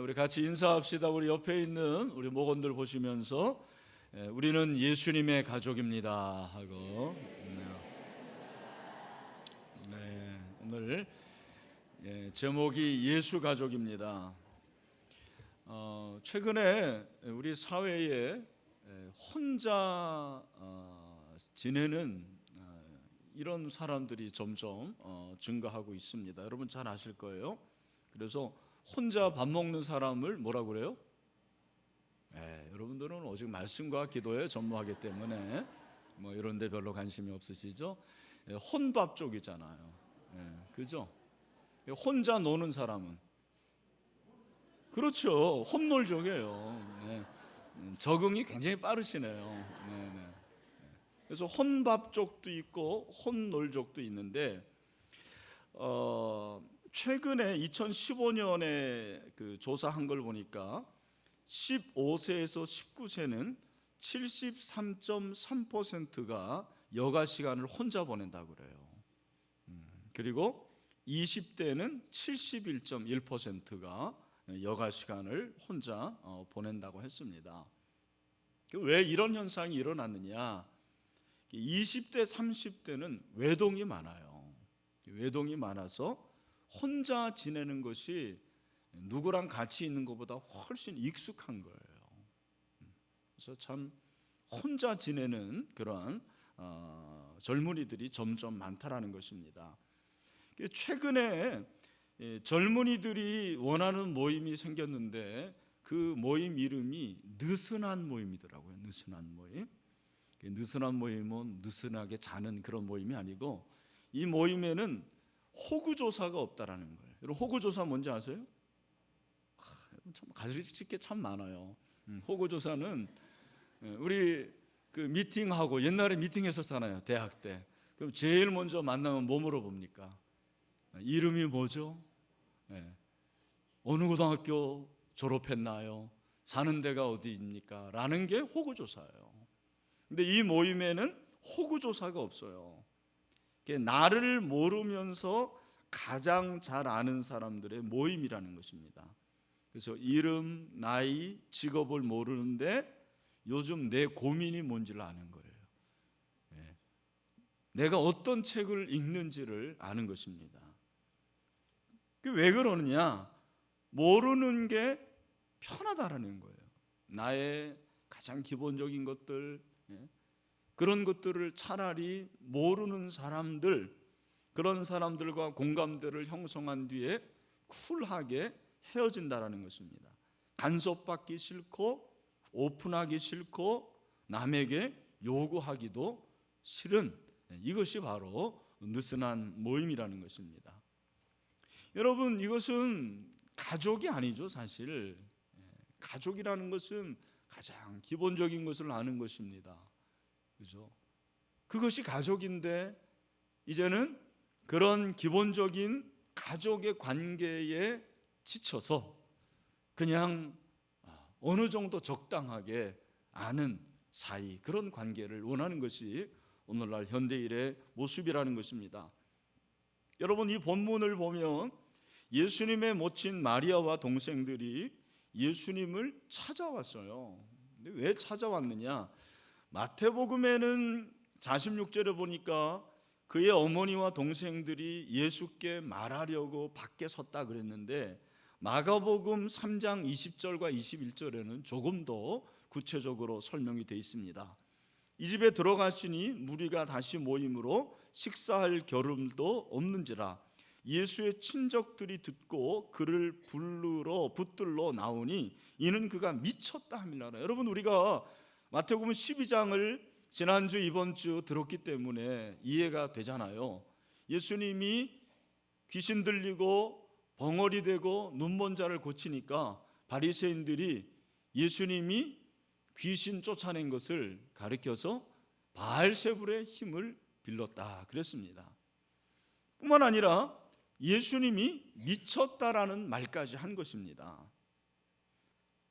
우리 같이 인사합시다. 우리 옆에 있는 우리 목원들 보시면서 우리는 예수님의 가족입니다 하고. 네, 오늘 제목이 예수 가족입니다. 최근에 우리 사회에 혼자 지내는 이런 사람들이 점점 증가하고 있습니다. 여러분 잘 아실 거예요. 그래서 혼자 밥 먹는 사람을 뭐라고 그래요? 여러분들은 오직 말씀과 기도에 전무하기 때문에 뭐 이런 데 별로 관심이 없으시죠? 혼밥 쪽이잖아요. 그죠? 혼자 노는 사람은 그렇죠. 혼놀족이에요. 적응이 굉장히 빠르시네요. 그래서 혼밥 쪽도 있고 혼놀족도 있는데 최근에 2015년에 그 조사한 걸 보니까 15세에서 19세는 73.3%가 여가 시간을 혼자 보낸다고 그래요. 그리고 20대는 71.1%가 여가 시간을 혼자 보낸다고 했습니다. 왜 이런 현상이 일어났느냐? 20대, 30대는 외동이 많아요. 외동이 많아서 혼자 지내는 것이 누구랑 같이 있는 것보다 훨씬 익숙한 거예요. 그래서 참 혼자 지내는 그러한 젊은이들이 점점 많다라는 것입니다. 최근에 젊은이들이 원하는 모임이 생겼는데 그 모임 이름이 느슨한 모임이더라고요. 느슨한 모임. 느슨한 모임은 느슨하게 자는 그런 모임이 아니고 이 모임에는 호구조사가 없다라는 거예요. 여러분 호구조사 뭔지 아세요? 참 가르칠 게 참 많아요. 호구조사는 우리 그 미팅하고 옛날에 미팅했었잖아요. 대학 때. 그럼 제일 먼저 만나면 뭐 물어봅니까? 이름이 뭐죠? 어느 고등학교 졸업했나요? 사는 데가 어디입니까? 라는 게 호구조사예요. 근데 이 모임에는 호구조사가 없어요. 나를 모르면서 가장 잘 아는 사람들의 모임이라는 것입니다. 그래서 이름, 나이, 직업을 모르는데 요즘 내 고민이 뭔지를 아는 거예요. 내가 어떤 책을 읽는지를 아는 것입니다. 왜 그러느냐? 모르는 게 편하다라는 거예요. 나의 가장 기본적인 것들, 그런 것들을 차라리 모르는 사람들, 그런 사람들과 공감대를 형성한 뒤에 쿨하게 헤어진다라는 것입니다. 간섭받기 싫고 오픈하기 싫고 남에게 요구하기도 싫은 이것이 바로 느슨한 모임이라는 것입니다. 여러분 이것은 가족이 아니죠. 사실 가족이라는 것은 가장 기본적인 것을 아는 것입니다. 그죠? 그것이 가족인데 이제는 그런 기본적인 가족의 관계에 지쳐서 그냥 어느 정도 적당하게 아는 사이, 그런 관계를 원하는 것이 오늘날 현대인의 모습이라는 것입니다. 여러분 이 본문을 보면 예수님의 모친 마리아와 동생들이 예수님을 찾아왔어요. 근데 왜 찾아왔느냐? 마태복음에는 46절에 보니까 그의 어머니와 동생들이 예수께 말하려고 밖에 섰다 그랬는데 마가복음 3장 20절과 21절에는 조금 더 구체적으로 설명이 되어 있습니다. 이 집에 들어가시니 무리가 다시 모임으로 식사할 겨를도 없는지라 예수의 친족들이 듣고 그를 붙들러 나오니 이는 그가 미쳤다 함이라. 여러분 우리가 마태복음 12장을 지난주 이번주 들었기 때문에 이해가 되잖아요. 예수님이 귀신 들리고 벙어리 되고 눈먼 자를 고치니까 바리새인들이 예수님이 귀신 쫓아낸 것을 가리켜서 바알세불의 힘을 빌렸다 그랬습니다. 뿐만 아니라 예수님이 미쳤다라는 말까지 한 것입니다.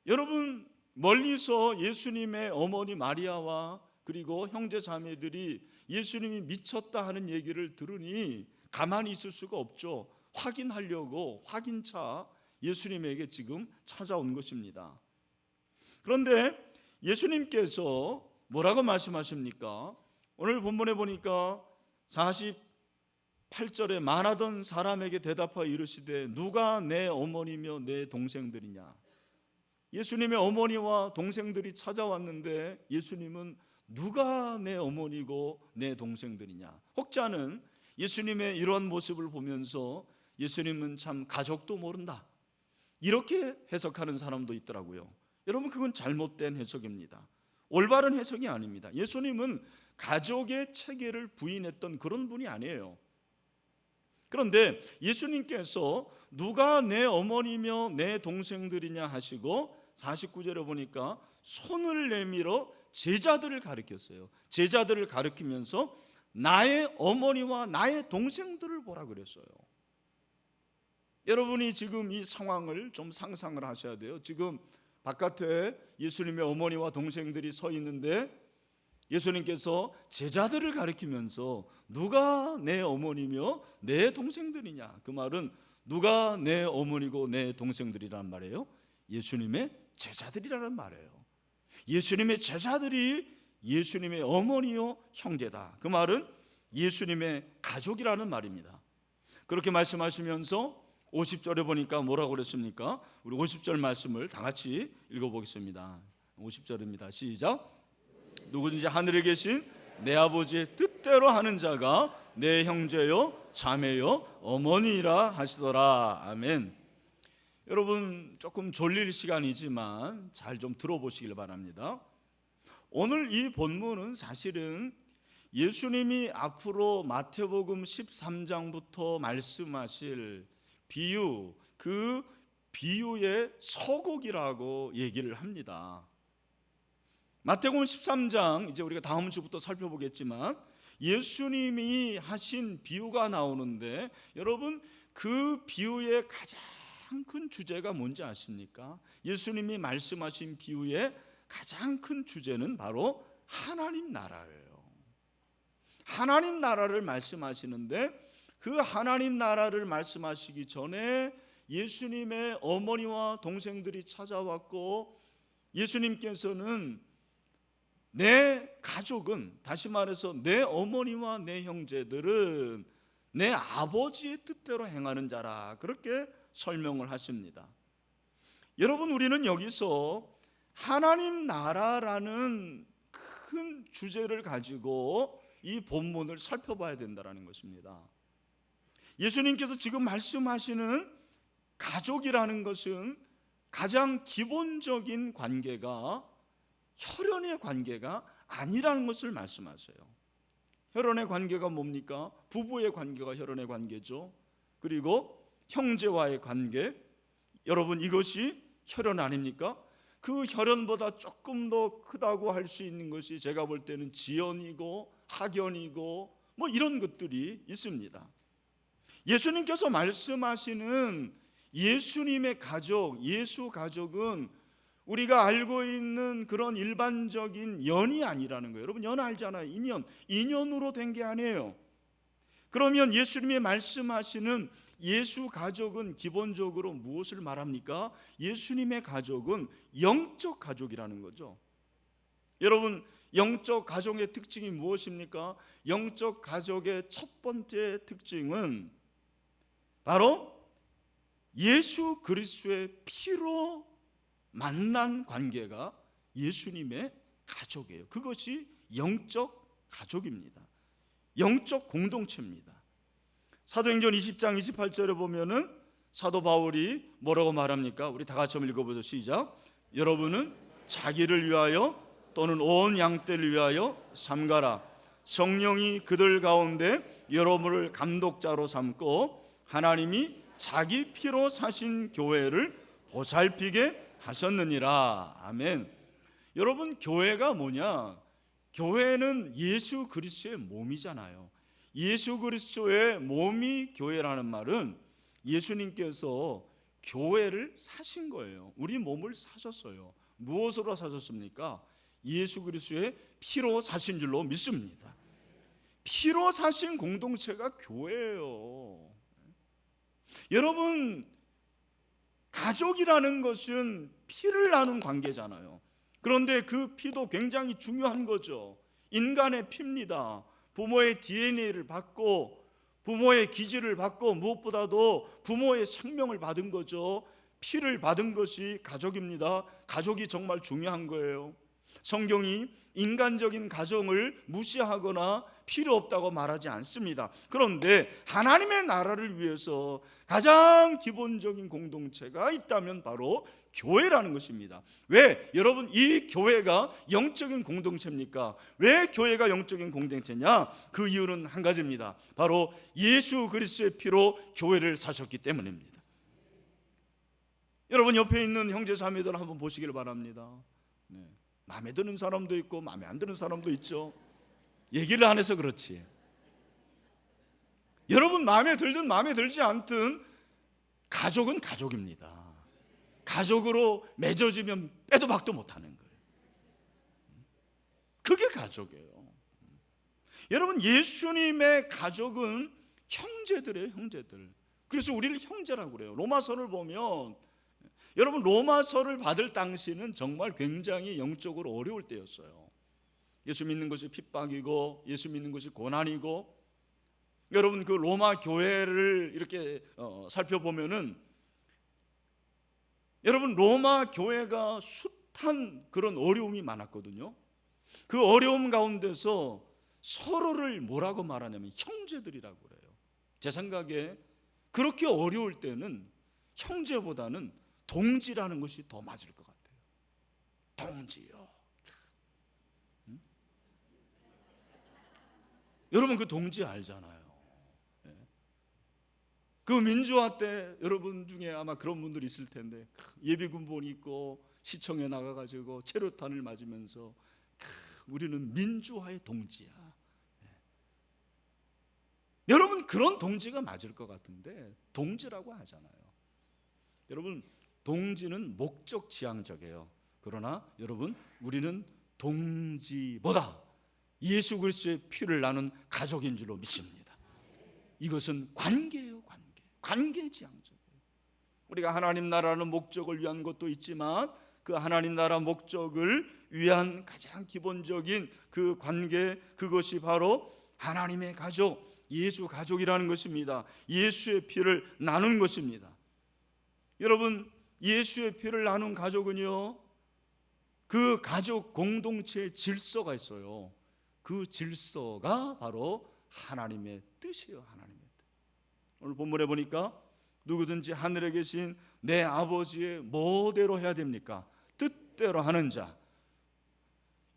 여러분 멀리서 예수님의 어머니 마리아와 그리고 형제 자매들이 예수님이 미쳤다 하는 얘기를 들으니 가만히 있을 수가 없죠. 확인하려고 확인차 예수님에게 지금 찾아온 것입니다. 그런데 예수님께서 뭐라고 말씀하십니까? 오늘 본문에 보니까 48절에 만하던 사람에게 대답하여 이르시되 누가 내 어머니며 내 동생들이냐. 예수님의 어머니와 동생들이 찾아왔는데 예수님은 누가 내 어머니고 내 동생들이냐. 혹자는 예수님의 이러한 모습을 보면서 예수님은 참 가족도 모른다, 이렇게 해석하는 사람도 있더라고요. 여러분, 그건 잘못된 해석입니다. 올바른 해석이 아닙니다. 예수님은 가족의 체계를 부인했던 그런 분이 아니에요. 그런데 예수님께서 누가 내 어머니며 내 동생들이냐 하시고 49절에 보니까 손을 내밀어 제자들을 가리켰어요. 제자들을 가리키면서 나의 어머니와 나의 동생들을 보라 그랬어요. 여러분이 지금 이 상황을 좀 상상을 하셔야 돼요. 지금 바깥에 예수님의 어머니와 동생들이 서 있는데 예수님께서 제자들을 가리키면서 누가 내 어머니며 내 동생들이냐. 그 말은 누가 내 어머니고 내 동생들이란 말이에요? 예수님의 제자들이라는 말이에요. 예수님의 제자들이 예수님의 어머니요 형제다. 그 말은 예수님의 가족이라는 말입니다. 그렇게 말씀하시면서 50절에 보니까 뭐라고 그랬습니까? 우리 50절 말씀을 다 같이 읽어보겠습니다. 50절입니다. 시작. 누구든지 하늘에 계신 내 아버지의 뜻대로 하는 자가 내 형제요 자매요 어머니라 하시더라. 아멘. 여러분, 조금 졸릴 시간이지만 잘 좀 들어보시길 바랍니다. 오늘 이 본문은 사실은 예수님이 앞으로 마태복음 13장부터 말씀하실 비유, 그 비유의 서곡이라고 얘기를 합니다. 마태복음 13장, 이제 우리가 다음 주부터 살펴보겠지만 예수님이 하신 비유가 나오는데, 여러분, 그 비유의 가장 큰 주제가 뭔지 아십니까? 예수님이 말씀하신 비유의 가장 큰 주제는 바로 하나님 나라예요. 하나님 나라를 말씀하시는데, 그 하나님 나라를 말씀하시기 전에 예수님의 어머니와 동생들이 찾아왔고, 예수님께서는 내 가족은, 다시 말해서 내 어머니와 내 형제들은 내 아버지의 뜻대로 행하는 자라, 그렇게 설명을 하십니다. 여러분, 우리는 여기서 하나님 나라라는 큰 주제를 가지고 이 본문을 살펴봐야 된다는 것입니다. 예수님께서 지금 말씀하시는 가족이라는 것은 가장 기본적인 관계가 혈연의 관계가 아니라는 것을 말씀하세요. 혈연의 관계가 뭡니까? 부부의 관계가 혈연의 관계죠. 그리고 형제와의 관계, 여러분, 이것이 혈연 아닙니까? 그 혈연보다 조금 더 크다고 할 수 있는 것이 제가 볼 때는 지연이고 학연이고 뭐 이런 것들이 있습니다. 예수님께서 말씀하시는 예수님의 가족, 예수 가족은 우리가 알고 있는 그런 일반적인 연이 아니라는 거예요. 여러분, 연 알잖아요. 인연으로 된 게 아니에요. 그러면 예수님이 말씀하시는 예수 가족은 기본적으로 무엇을 말합니까? 예수님의 가족은 영적 가족이라는 거죠. 여러분, 영적 가족의 특징이 무엇입니까? 영적 가족의 첫 번째 특징은 바로 예수 그리스도의 피로 만난 관계가 예수님의 가족이에요. 그것이 영적 가족입니다. 영적 공동체입니다. 사도행전 20장 28절에 보면은 사도 바울이 뭐라고 말합니까? 우리 다 같이 한번 읽어보죠. 시작. 여러분은 자기를 위하여 또는 온 양떼를 위하여 삼가라. 성령이 그들 가운데 여러분을 감독자로 삼고 하나님이 자기 피로 사신 교회를 보살피게 하셨느니라. 아멘. 여러분, 교회가 뭐냐? 교회는 예수 그리스도의 몸이잖아요. 예수 그리스도의 몸이 교회라는 말은 예수님께서 교회를 사신 거예요. 우리 몸을 사셨어요. 무엇으로 사셨습니까? 예수 그리스도의 피로 사신 줄로 믿습니다. 피로 사신 공동체가 교회예요. 여러분, 가족이라는 것은 피를 나눈 관계잖아요. 그런데 그 피도 굉장히 중요한 거죠. 인간의 피입니다. 부모의 DNA를 받고 부모의 기질을 받고 무엇보다도 부모의 생명을 받은 거죠. 피를 받은 것이 가족입니다. 가족이 정말 중요한 거예요. 성경이 인간적인 가정을 무시하거나 필요 없다고 말하지 않습니다. 그런데 하나님의 나라를 위해서 가장 기본적인 공동체가 있다면 바로 교회라는 것입니다. 왜? 여러분, 이 교회가 영적인 공동체입니까? 왜 교회가 영적인 공동체냐? 그 이유는 한 가지입니다. 바로 예수 그리스도의 피로 교회를 사셨기 때문입니다. 여러분, 옆에 있는 형제 자매들 한번 보시길 바랍니다. 네. 마음에 드는 사람도 있고 마음에 안 드는 사람도 있죠. 얘기를 안 해서 그렇지. 여러분, 마음에 들든 마음에 들지 않든 가족은 가족입니다. 가족으로 맺어지면 빼도 박도 못하는 거예요. 그게 가족이에요. 여러분, 예수님의 가족은 형제들이에요. 형제들. 그래서 우리를 형제라고 그래요. 로마서를 보면, 여러분, 로마서를 받을 당시는 정말 굉장히 영적으로 어려울 때였어요. 예수 믿는 것이 핍박이고 예수 믿는 것이 고난이고, 여러분, 그 로마 교회를 이렇게 살펴보면은, 여러분, 로마 교회가 숱한 그런 어려움이 많았거든요. 그 어려움 가운데서 서로를 뭐라고 말하냐면 형제들이라고 그래요. 제 생각에 그렇게 어려울 때는 형제보다는 동지라는 것이 더 맞을 것 같아요. 동지요. 여러분, 그 동지 알잖아요. 그 민주화 때 여러분 중에 아마 그런 분들이 있을 텐데, 예비군복 입고 시청에 나가가지고 체류탄을 맞으면서 우리는 민주화의 동지야. 여러분, 그런 동지가 맞을 것 같은데 동지라고 하잖아요. 여러분, 동지는 목적 지향적이에요. 그러나 여러분, 우리는 동지보다 예수 그리스도의 피를 나눈 가족인 줄로 믿습니다. 이것은 관계예요. 관계 지향적이에요. 우리가 하나님 나라는 목적을 위한 것도 있지만 그 하나님 나라 목적을 위한 가장 기본적인 그 관계, 그것이 바로 하나님의 가족, 예수 가족이라는 것입니다. 예수의 피를 나눈 것입니다. 여러분, 예수의 피를 나눈 가족은요, 그 가족 공동체의 질서가 있어요. 그 질서가 바로 하나님의 뜻이에요. 하나님의 뜻. 오늘 본문에 보니까 누구든지 하늘에 계신 내 아버지의 뭐대로 해야 됩니까? 뜻대로 하는 자.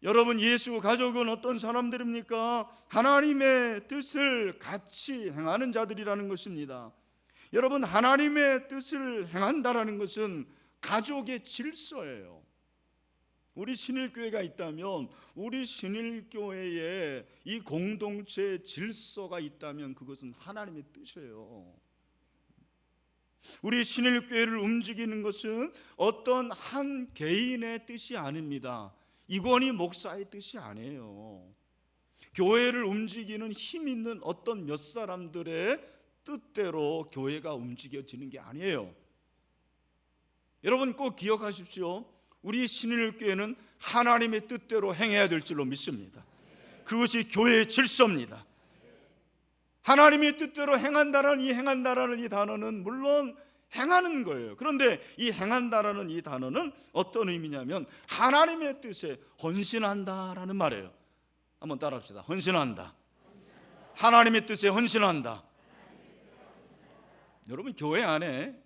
여러분, 예수 가족은 어떤 사람들입니까? 하나님의 뜻을 같이 행하는 자들이라는 것입니다. 여러분, 하나님의 뜻을 행한다라는 것은 가족의 질서예요. 우리 신일교회가 있다면, 우리 신일교회에 이 공동체의 질서가 있다면 그것은 하나님의 뜻이에요. 우리 신일교회를 움직이는 것은 어떤 한 개인의 뜻이 아닙니다. 이건희 목사의 뜻이 아니에요. 교회를 움직이는 힘 있는 어떤 몇 사람들의 뜻대로 교회가 움직여지는 게 아니에요. 여러분, 꼭 기억하십시오. 우리 신일교회는 하나님의 뜻대로 행해야 될 줄로 믿습니다. 그것이 교회의 질서입니다. 하나님의 뜻대로 행한다라는 이 단어는 물론 행하는 거예요. 그런데 이 행한다라는 이 단어는 어떤 의미냐면 하나님의 뜻에 헌신한다라는 말이에요. 한번 따라합시다. 헌신한다. 하나님의 뜻에 헌신한다. 여러분, 교회 안에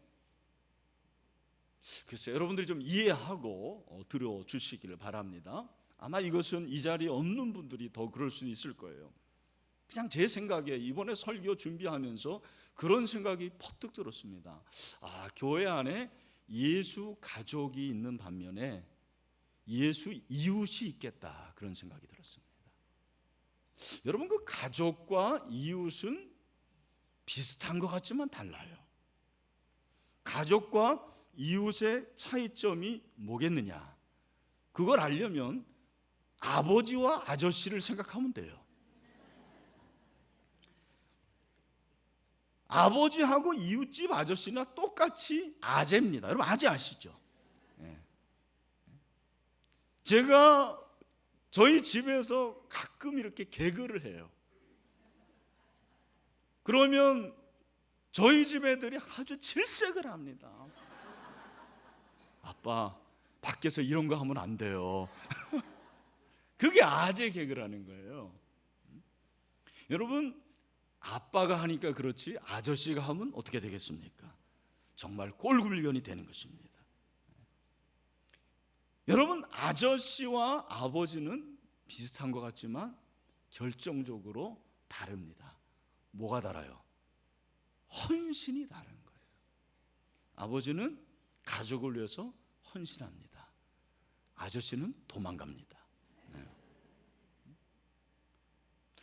글쎄 여러분들이 좀 이해하고 들어주시기를 바랍니다. 아마 이것은 이 자리에 없는 분들이 더 그럴 수 있을 거예요. 그냥 제 생각에 이번에 설교 준비하면서 그런 생각이 퍼뜩 들었습니다. 교회 안에 예수 가족이 있는 반면에 예수 이웃이 있겠다, 그런 생각이 들었습니다. 여러분, 그 가족과 이웃은 비슷한 것 같지만 달라요. 가족과 이웃의 차이점이 뭐겠느냐? 그걸 알려면 아버지와 아저씨를 생각하면 돼요. 아버지하고 이웃집 아저씨나 똑같이 아재입니다. 여러분 아재 아시죠? 제가 저희 집에서 가끔 이렇게 개그를 해요. 그러면 저희 집 애들이 아주 질색을 합니다. 아빠, 밖에서 이런 거 하면 안 돼요. 그게 아재 개그라는 거예요. 여러분, 아빠가 하니까 그렇지 아저씨가 하면 어떻게 되겠습니까? 정말 꼴불견이 되는 것입니다. 여러분, 아저씨와 아버지는 비슷한 것 같지만 결정적으로 다릅니다. 뭐가 달라요? 헌신이 다른 거예요. 아버지는 가족을 위해서 헌신합니다. 아저씨는 도망갑니다. 네.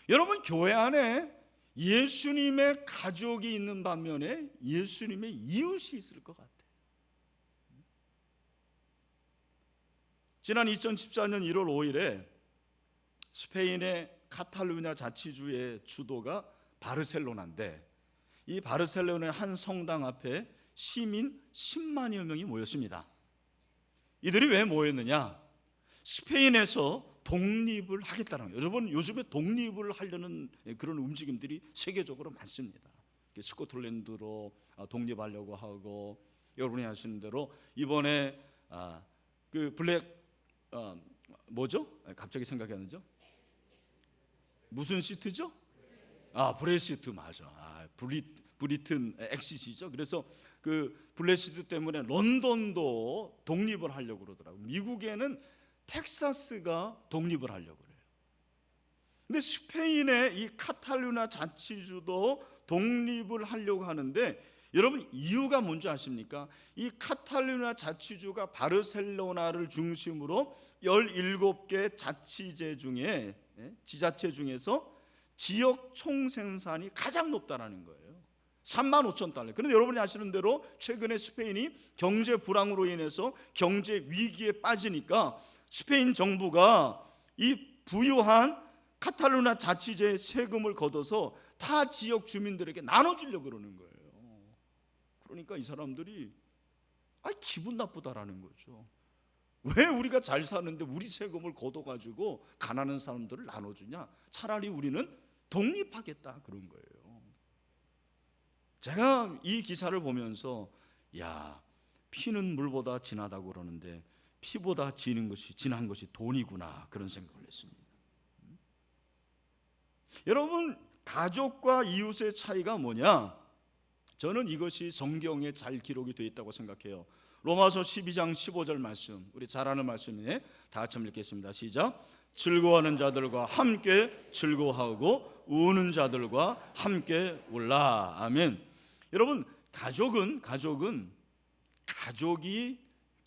여러분, 교회 안에 예수님의 가족이 있는 반면에 예수님의 이웃이 있을 것 같아요. 지난 2014년 1월 5일에 스페인의 카탈루냐 자치주의 주도가 바르셀로나인데, 이 바르셀로나의 한 성당 앞에 시민 10만여 명이 모였습니다. 이들이 왜 모였느냐? 스페인에서 독립을 하겠다는 거예요. 여러분, 요즘에 독립을 하려는 그런 움직임들이 세계적으로 많습니다. 스코틀랜드로 독립하려고 하고, 여러분이 아시는 대로 이번에 그 블랙 뭐죠? 갑자기 생각이 안 나죠? 무슨 시트죠? 브레시트 맞아. 브리튼 엑시시죠. 그래서 그 브레시트 때문에 런던도 독립을 하려고 그러더라고요. 미국에는 텍사스가 독립을 하려고 그래요. 근데 스페인의 이 카탈루냐 자치주도 독립을 하려고 하는데, 여러분 이유가 뭔지 아십니까? 이 카탈루냐 자치주가 바르셀로나를 중심으로 17개 자치제 중에, 지자체 중에서 지역 총생산이 가장 높다는 거예요. 35,000달러. 그런데 여러분이 아시는 대로 최근에 스페인이 경제 불황으로 인해서 경제 위기에 빠지니까 스페인 정부가 이 부유한 카탈루냐 자치제의 세금을 걷어서 타 지역 주민들에게 나눠주려고 그러는 거예요. 그러니까 이 사람들이 기분 나쁘다라는 거죠. 왜 우리가 잘 사는데 우리 세금을 걷어가지고 가난한 사람들을 나눠주냐? 차라리 우리는 독립하겠다 그런 거예요. 제가 이 기사를 보면서 피는 물보다 진하다고 그러는데 피보다 진한 것이 돈이구나, 그런 생각을 했습니다. 여러분, 가족과 이웃의 차이가 뭐냐? 저는 이것이 성경에 잘 기록이 되어 있다고 생각해요. 로마서 12장 15절 말씀, 우리 잘 아는 말씀이네. 다 같이 읽겠습니다. 시작. 즐거워하는 자들과 함께 즐거워하고 우는 자들과 함께 울라. 아멘. 여러분, 가족이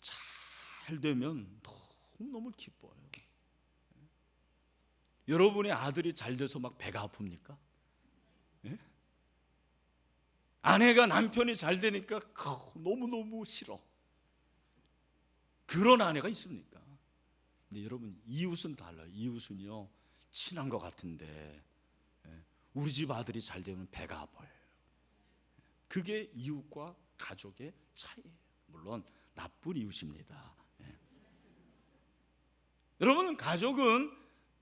잘 되면 너무 기뻐요. 여러분의 아들이 잘 돼서 막 배가 아픕니까? 아내가 남편이 잘 되니까 너무너무 싫어. 그런 아내가 있습니까? 근데 여러분, 이웃은 달라요. 이웃은요, 친한 것 같은데 우리 집 아들이 잘 되면 배가 아파요. 그게 이웃과 가족의 차이예요. 물론 나쁜 이웃입니다. 여러분,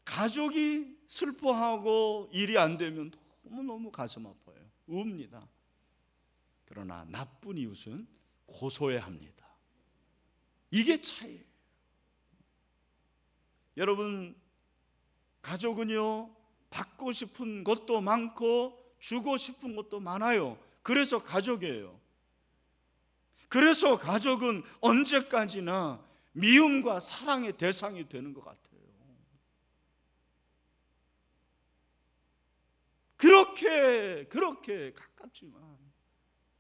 가족이 슬퍼하고 일이 안 되면 너무너무 가슴 아파요. 웁니다. 그러나 나쁜 이웃은 고소해합니다. 이게 차이예요. 여러분, 가족은요, 받고 싶은 것도 많고 주고 싶은 것도 많아요. 그래서 가족이에요. 그래서 가족은 언제까지나 미움과 사랑의 대상이 되는 것 같아요. 그렇게 가깝지만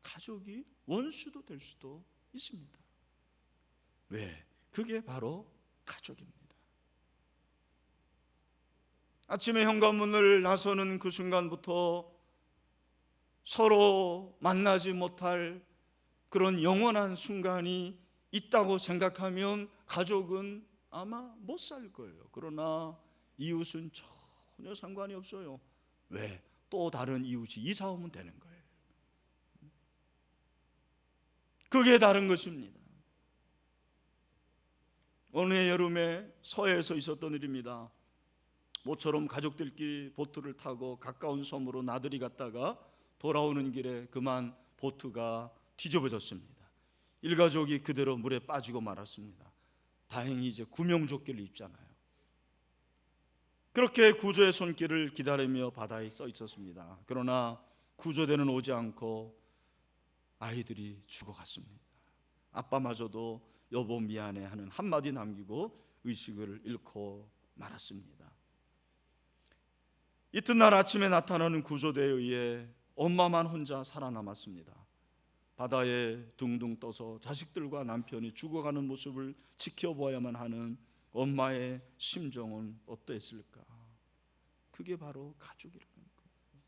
가족이 원수도 될 수도 있습니다. 왜? 그게 바로 가족입니다. 아침에 현관문을 나서는 그 순간부터 서로 만나지 못할 그런 영원한 순간이 있다고 생각하면 가족은 아마 못 살 거예요. 그러나 이웃은 전혀 상관이 없어요. 왜? 또 다른 이웃이 이사 오면 되는 거예요. 그게 다른 것입니다. 어느 여름에 서해에서 있었던 일입니다. 모처럼 가족들끼리 보트를 타고 가까운 섬으로 나들이 갔다가 돌아오는 길에 그만 보트가 뒤집어졌습니다. 일가족이 그대로 물에 빠지고 말았습니다. 다행히 이제 구명조끼를 입잖아요. 그렇게 구조의 손길을 기다리며 바다에 서 있었습니다. 그러나 구조대는 오지 않고 아이들이 죽어갔습니다. 아빠마저도 여보 미안해 하는 한마디 남기고 의식을 잃고 말았습니다. 이튿날 아침에 나타나는 구조대에 의해 엄마만 혼자 살아남았습니다. 바다에 둥둥 떠서 자식들과 남편이 죽어가는 모습을 지켜보아야만 하는 엄마의 심정은 어땠을까? 그게 바로 가족이라는 거예요.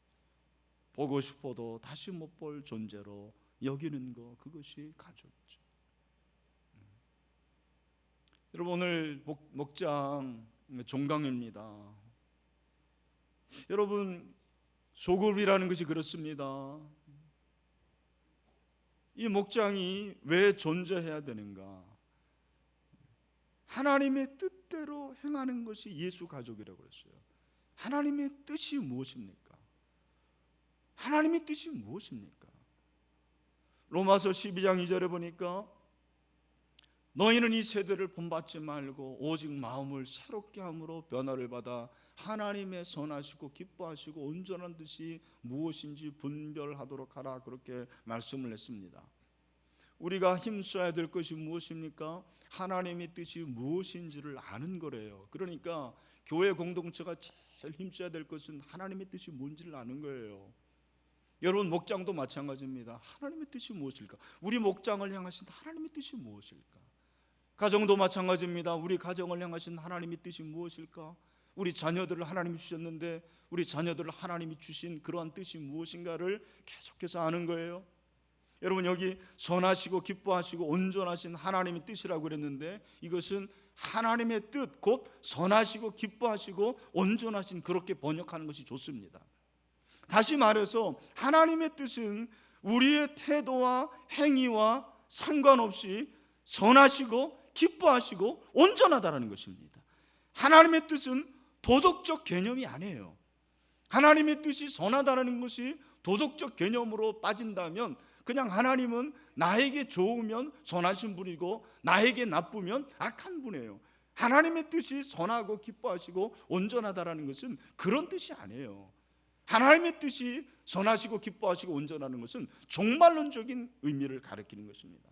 보고 싶어도 다시 못 볼 존재로 여기는 거, 그것이 가족이죠. 여러분, 오늘 목장 종강입니다. 여러분, 소급이라는 것이 그렇습니다. 이 목장이 왜 존재해야 되는가? 하나님의 뜻대로 행하는 것이 예수 가족이라고 그랬어요. 하나님의 뜻이 무엇입니까? 하나님의 뜻이 무엇입니까? 로마서 12장 2절에 보니까 너희는 이 세대를 본받지 말고 오직 마음을 새롭게 함으로 변화를 받아 하나님의 선하시고 기뻐하시고 온전한 뜻이 무엇인지 분별하도록 하라, 그렇게 말씀을 했습니다. 우리가 힘써야 될 것이 무엇입니까? 하나님의 뜻이 무엇인지를 아는 거래요. 그러니까 교회 공동체가 제일 힘써야 될 것은 하나님의 뜻이 뭔지를 아는 거예요. 여러분, 목장도 마찬가지입니다. 하나님의 뜻이 무엇일까? 우리 목장을 향하신 하나님의 뜻이 무엇일까? 가정도 마찬가지입니다. 우리 가정을 향하신 하나님의 뜻이 무엇일까? 우리 자녀들을 하나님이 주셨는데 우리 자녀들을 하나님이 주신 그러한 뜻이 무엇인가를 계속해서 아는 거예요. 여러분, 여기 선하시고 기뻐하시고 온전하신 하나님의 뜻이라고 그랬는데 이것은 하나님의 뜻, 곧 선하시고 기뻐하시고 온전하신, 그렇게 번역하는 것이 좋습니다. 다시 말해서 하나님의 뜻은 우리의 태도와 행위와 상관없이 선하시고 기뻐하시고 온전하다는 것입니다. 하나님의 뜻은 도덕적 개념이 아니에요. 하나님의 뜻이 선하다는 것이 도덕적 개념으로 빠진다면 그냥 하나님은 나에게 좋으면 선하신 분이고 나에게 나쁘면 악한 분이에요. 하나님의 뜻이 선하고 기뻐하시고 온전하다는 것은 그런 뜻이 아니에요. 하나님의 뜻이 선하시고 기뻐하시고 온전하는 것은 종말론적인 의미를 가리키는 것입니다.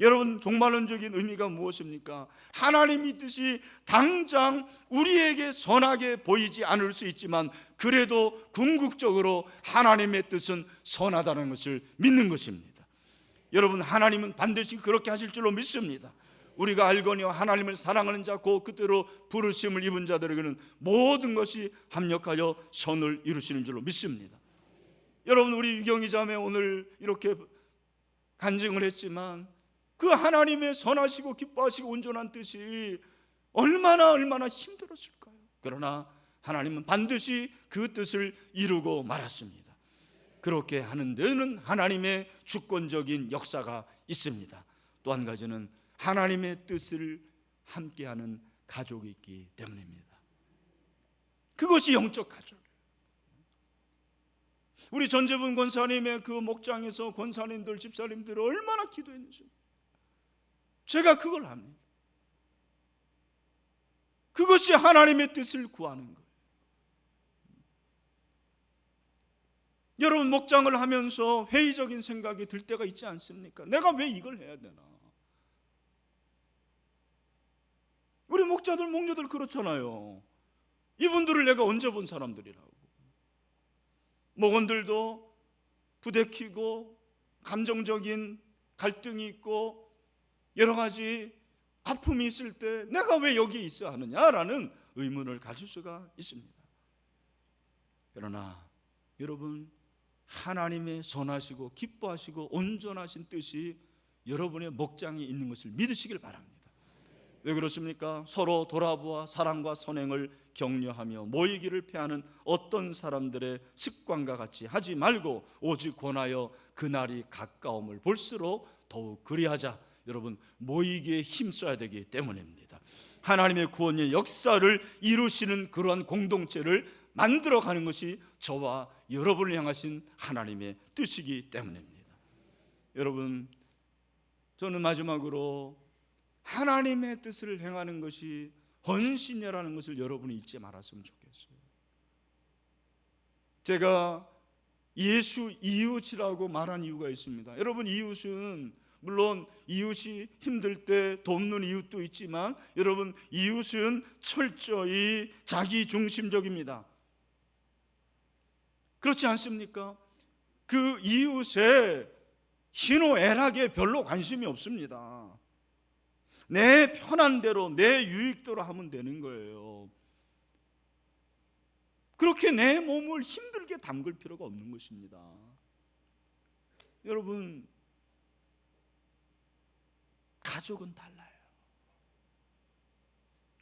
여러분, 종말론적인 의미가 무엇입니까? 하나님의 뜻이 당장 우리에게 선하게 보이지 않을 수 있지만 그래도 궁극적으로 하나님의 뜻은 선하다는 것을 믿는 것입니다. 여러분, 하나님은 반드시 그렇게 하실 줄로 믿습니다. 우리가 알거니와 하나님을 사랑하는 자 곧 그대로 부르심을 입은 자들에게는 모든 것이 합력하여 선을 이루시는 줄로 믿습니다. 여러분, 우리 유경이 자매 오늘 이렇게 간증을 했지만 그 하나님의 선하시고 기뻐하시고 온전한 뜻이 얼마나 힘들었을까요? 그러나 하나님은 반드시 그 뜻을 이루고 말았습니다. 그렇게 하는 데는 하나님의 주권적인 역사가 있습니다. 또 한 가지는 하나님의 뜻을 함께하는 가족이 있기 때문입니다. 그것이 영적 가족이에요. 우리 전재분 권사님의 그 목장에서 권사님들, 집사님들 얼마나 기도했는지 제가 그걸 압니다. 그것이 하나님의 뜻을 구하는 거예요. 여러분, 목장을 하면서 회의적인 생각이 들 때가 있지 않습니까? 내가 왜 이걸 해야 되나? 우리 목자들, 목녀들 그렇잖아요. 이분들을 내가 언제 본 사람들이라고. 목원들도 부대끼고 감정적인 갈등이 있고 여러 가지 아픔이 있을 때 내가 왜 여기에 있어야 하느냐라는 의문을 가질 수가 있습니다. 그러나 여러분, 하나님의 선하시고 기뻐하시고 온전하신 뜻이 여러분의 목장에 있는 것을 믿으시길 바랍니다. 왜 그렇습니까? 서로 돌아보아 사랑과 선행을 격려하며 모이기를 패하는 어떤 사람들의 습관과 같이 하지 말고 오직 권하여 그날이 가까움을 볼수록 더욱 그리하자. 여러분, 모이기에 힘써야 되기 때문입니다. 하나님의 구원의 역사를 이루시는 그러한 공동체를 만들어가는 것이 저와 여러분을 향하신 하나님의 뜻이기 때문입니다. 여러분, 저는 마지막으로 하나님의 뜻을 행하는 것이 헌신이라는 것을 여러분이 잊지 말았으면 좋겠어요. 제가 예수 이웃이라고 말한 이유가 있습니다. 여러분, 이웃은 물론 이웃이 힘들 때 돕는 이웃도 있지만 여러분, 이웃은 철저히 자기 중심적입니다. 그렇지 않습니까? 그 이웃의 희노애락에 별로 관심이 없습니다. 내 편한 대로 내 유익대로 하면 되는 거예요. 그렇게 내 몸을 힘들게 담글 필요가 없는 것입니다. 여러분, 가족은 달라요.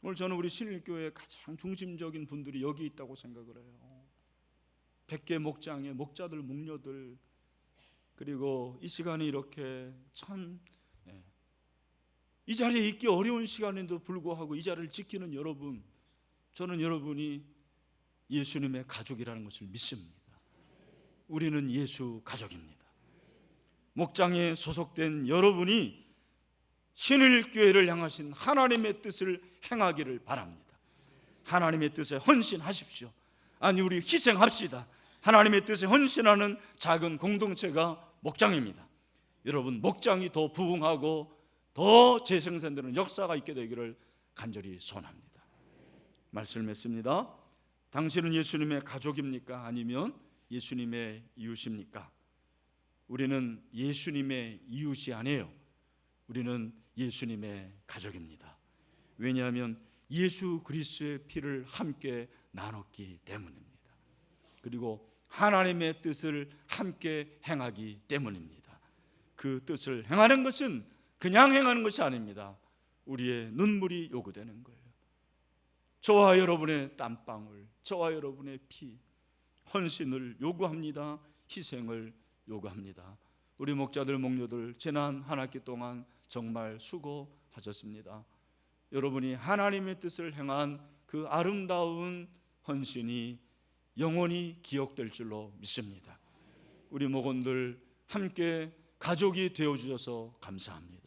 오늘 저는 우리 신일교회의 가장 중심적인 분들이 여기 있다고 생각을 해요. 100개 목장의 목자들, 목녀들, 그리고 이 시간에 이렇게 참 이 자리에 있기 어려운 시간에도 불구하고 이 자리를 지키는 여러분, 저는 여러분이 예수님의 가족이라는 것을 믿습니다. 우리는 예수 가족입니다. 목장에 소속된 여러분이 신일교회를 향하신 하나님의 뜻을 행하기를 바랍니다. 하나님의 뜻에 헌신하십시오. 아니, 우리 희생합시다. 하나님의 뜻에 헌신하는 작은 공동체가 목장입니다. 여러분, 목장이 더 부흥하고 더 재생산되는 역사가 있게 되기를 간절히 소원합니다. 말씀을 맺습니다. 당신은 예수님의 가족입니까? 아니면 예수님의 이웃입니까? 우리는 예수님의 이웃이 아니에요. 우리는 예수님의 가족입니다. 왜냐하면 예수 그리스도의 피를 함께 나눴기 때문입니다. 그리고 하나님의 뜻을 함께 행하기 때문입니다. 그 뜻을 행하는 것은 그냥 행하는 것이 아닙니다. 우리의 눈물이 요구되는 거예요. 저와 여러분의 땀방울, 저와 여러분의 피, 헌신을 요구합니다. 희생을 요구합니다. 우리 목자들, 목녀들 지난 한 학기 동안 정말 수고하셨습니다. 여러분이 하나님의 뜻을 행한 그 아름다운 헌신이 영원히 기억될 줄로 믿습니다. 우리 목원들 함께 가족이 되어주셔서 감사합니다.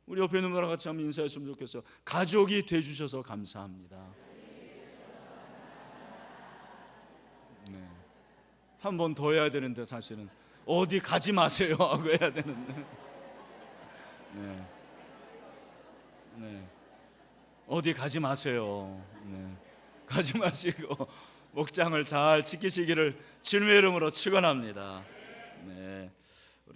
우리 옆에 있는 분과 같이 한번 인사했으면 좋겠어요. 가족이 되어주셔서 감사합니다. 네. 한 번 더 해야 되는데 사실은 어디 가지 마세요 하고 해야 되는데 네. 네. 어디 가지 마세요. 네. 가지 마시고 목장을 잘 지키시기를 주님의 이름으로 축원합니다. 네.